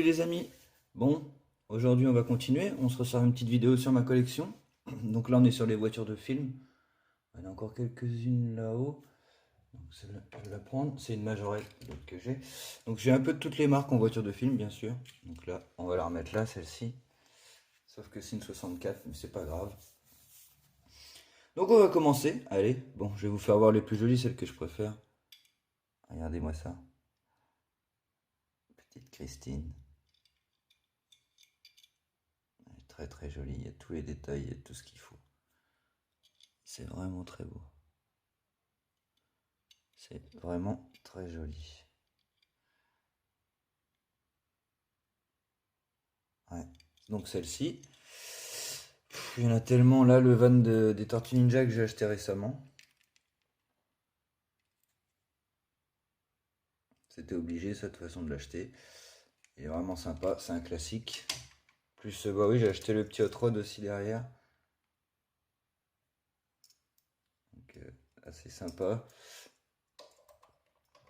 Salut les amis. Bon, aujourd'hui on va continuer. On se ressort une petite vidéo sur ma collection. Donc là on est sur les voitures de film. Il y en a encore quelques-unes là-haut. Donc celle-là, je vais la prendre. C'est une Majorette donc, que j'ai. Donc j'ai un peu de toutes les marques en voiture de film, bien sûr. Donc là, on va la remettre là, celle-ci. Sauf que c'est une 64, mais c'est pas grave. Donc on va commencer. Allez, bon, je vais vous faire voir les plus jolies, celles que je préfère. Regardez-moi ça. Petite Christine. Elle est très très jolie, il y a tous les détails, il y a tout ce qu'il faut. C'est vraiment très beau. C'est vraiment très joli. Ouais. Donc celle-ci. Il y en a tellement. Là, le van des Tortues Ninja que j'ai acheté récemment. C'était obligé, ça, de toute façon, de l'acheter. Il est vraiment sympa, c'est un classique. Plus, bah oui, j'ai acheté le petit Hot Rod aussi derrière. Donc, assez sympa.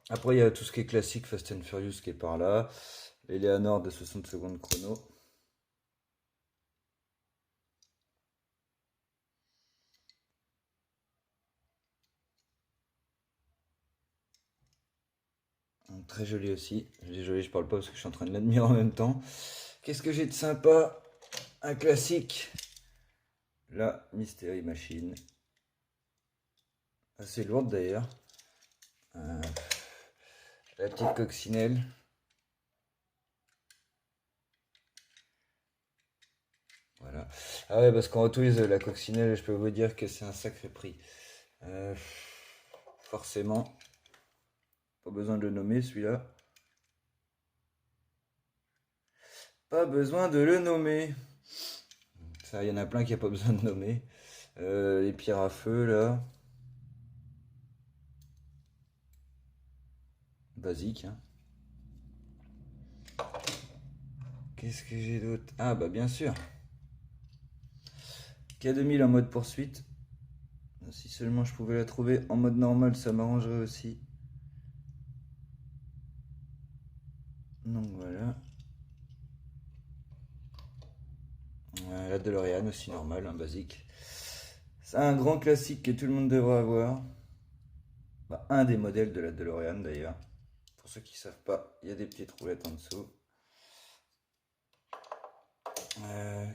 Après, il y a tout ce qui est classique, Fast and Furious qui est par là. Eleanor de 60 secondes chrono. Donc, très joli aussi. Je dis joli, je parle pas parce que je suis en train de l'admirer en même temps. Qu'est-ce que j'ai de sympa? Un classique. La Mystery Machine. Assez lourde d'ailleurs. La petite coccinelle. Voilà. Ah ouais, parce qu'en autorise la coccinelle, je peux vous dire que c'est un sacré prix. Euh, Forcément. Pas besoin de le nommer celui-là. Pas besoin de le nommer. Ça, il y en a plein qui a pas besoin de nommer. Les pierres à feu là. Basique. Hein. Qu'est-ce que j'ai d'autre? Ah bah bien sûr. K2000 en mode poursuite. Si seulement je pouvais la trouver en mode normal, ça m'arrangerait aussi. Donc voilà. La DeLorean aussi normal, un basique. C'est un grand classique que tout le monde devrait avoir. Bah, un des modèles de la DeLorean d'ailleurs. Pour ceux qui ne savent pas, il y a des petites roulettes en dessous.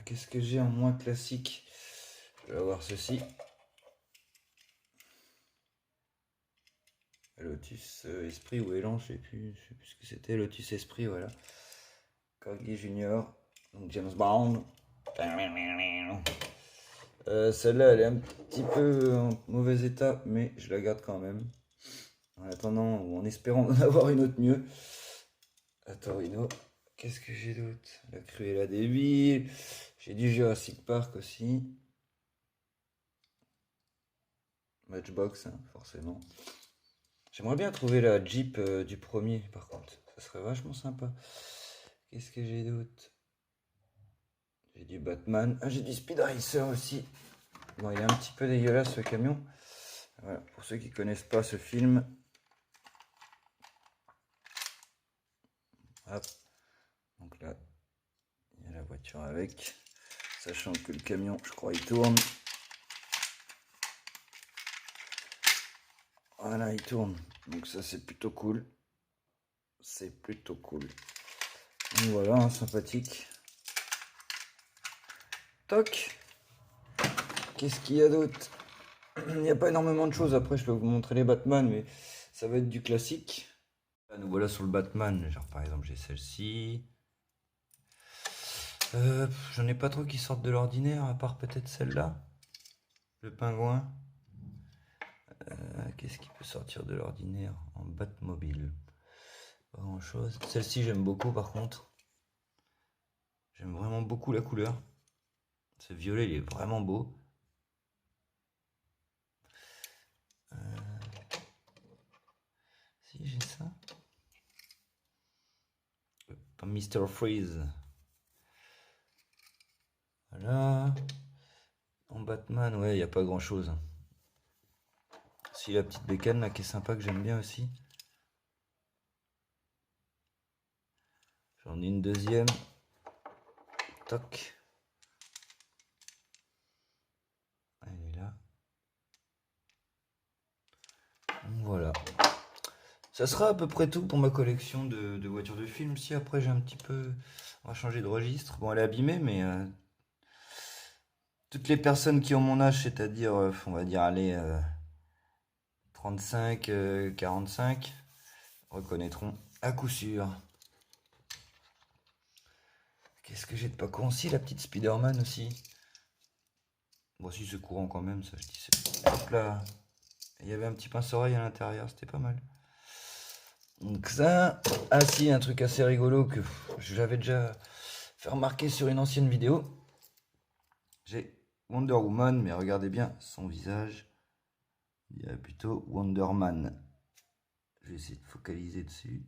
Qu'est-ce que j'ai en moins classique? Je vais avoir ceci. Lotus Esprit ou Élan, je sais plus ce que c'était. Lotus Esprit, voilà. Corgi Junior, donc James Bond. Celle-là, elle est un petit peu en mauvais état, mais je la garde quand même. En attendant, ou en espérant en avoir une autre mieux. La Torino. Qu'est-ce que j'ai d'autre? La Cruella des Villes. J'ai du Jurassic Park aussi. Matchbox, hein, forcément. J'aimerais bien trouver la Jeep du premier, par contre. Ça serait vachement sympa. Qu'est-ce que j'ai d'autre? J'ai du Batman. Ah, j'ai du Speed Racer aussi. Bon, il est un petit peu dégueulasse ce camion. Voilà, pour ceux qui connaissent pas ce film. Hop. Donc là, il y a la voiture avec. Sachant que le camion, je crois, il tourne. Voilà, il tourne. Donc ça, c'est plutôt cool. C'est plutôt cool. Donc voilà, hein, sympathique. Toc. Qu'est-ce qu'il y a d'autre? Il n'y a pas énormément de choses. Après, je peux vous montrer les Batman, mais ça va être du classique. Là, nous voilà sur le Batman. Genre, par exemple, j'ai celle-ci. J'en ai pas trop qui sortent de l'ordinaire, à part peut-être celle-là. Le pingouin. Qu'est-ce qui peut sortir de l'ordinaire en Batmobile? Pas grand-chose. Celle-ci, j'aime beaucoup, par contre. J'aime vraiment beaucoup la couleur. Ce violet, il est vraiment beau. Si, j'ai ça. Mr. Freeze. Voilà. En Batman, ouais, il n'y a pas grand chose. Si, la petite bécane là qui est sympa, que j'aime bien aussi. J'en ai une deuxième. Toc. Elle est là. Donc voilà. Ça sera à peu près tout pour ma collection de voitures de film. Si après j'ai un petit peu... On va changer de registre. Bon, elle est abîmée, mais toutes les personnes qui ont mon âge, c'est-à-dire, on va dire, allez, 35, 45, reconnaîtront à coup sûr. Qu'est-ce que j'ai de pas con? Si, la petite Spider-Man aussi. Bon, si, c'est courant quand même, ça, je dis. Hop là. Il y avait un petit pince-oreille à l'intérieur, c'était pas mal. Donc ça, ah si, un truc assez rigolo que j'avais déjà fait remarquer sur une ancienne vidéo. J'ai Wonder Woman, mais regardez bien son visage. Il y a plutôt Wonder Man. Je vais essayer de focaliser dessus.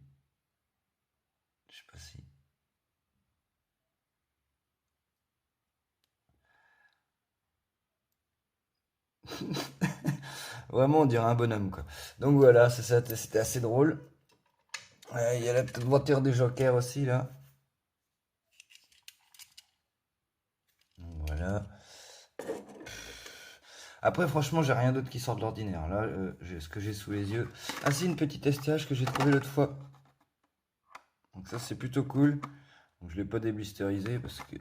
Je sais pas si... Vraiment, on dirait un bonhomme, quoi. Donc voilà, c'était assez drôle. Il y a la petite voiture du Joker aussi, là. Donc voilà. Après, franchement, j'ai rien d'autre qui sort de l'ordinaire. Là, ce que j'ai sous les yeux. Ah si, une petite STH que j'ai trouvé l'autre fois. Donc ça, c'est plutôt cool. Donc je l'ai pas déblisterisé parce que...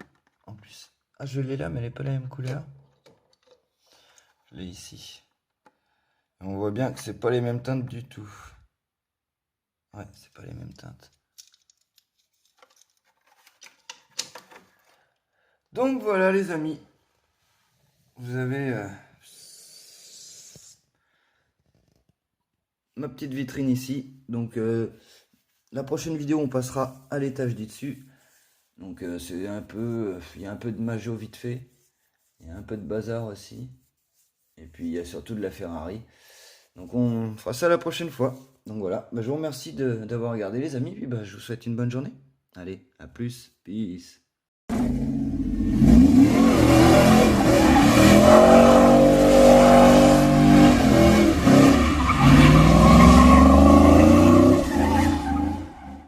En plus... Ah, je l'ai là, mais elle n'est pas la même couleur. Je l'ai ici. Et on voit bien que c'est pas les mêmes teintes du tout. Ouais, c'est pas les mêmes teintes. Donc voilà les amis. Vous avez ma petite vitrine ici. Donc la prochaine vidéo on passera à l'étage du dessus. Donc c'est un peu... Il y a un peu de Majo vite fait. Il y a un peu de bazar aussi. Et puis il y a surtout de la Ferrari. Donc on fera ça la prochaine fois. Donc voilà, je vous remercie d'avoir regardé les amis. Puis je vous souhaite une bonne journée. Allez, à plus. Peace.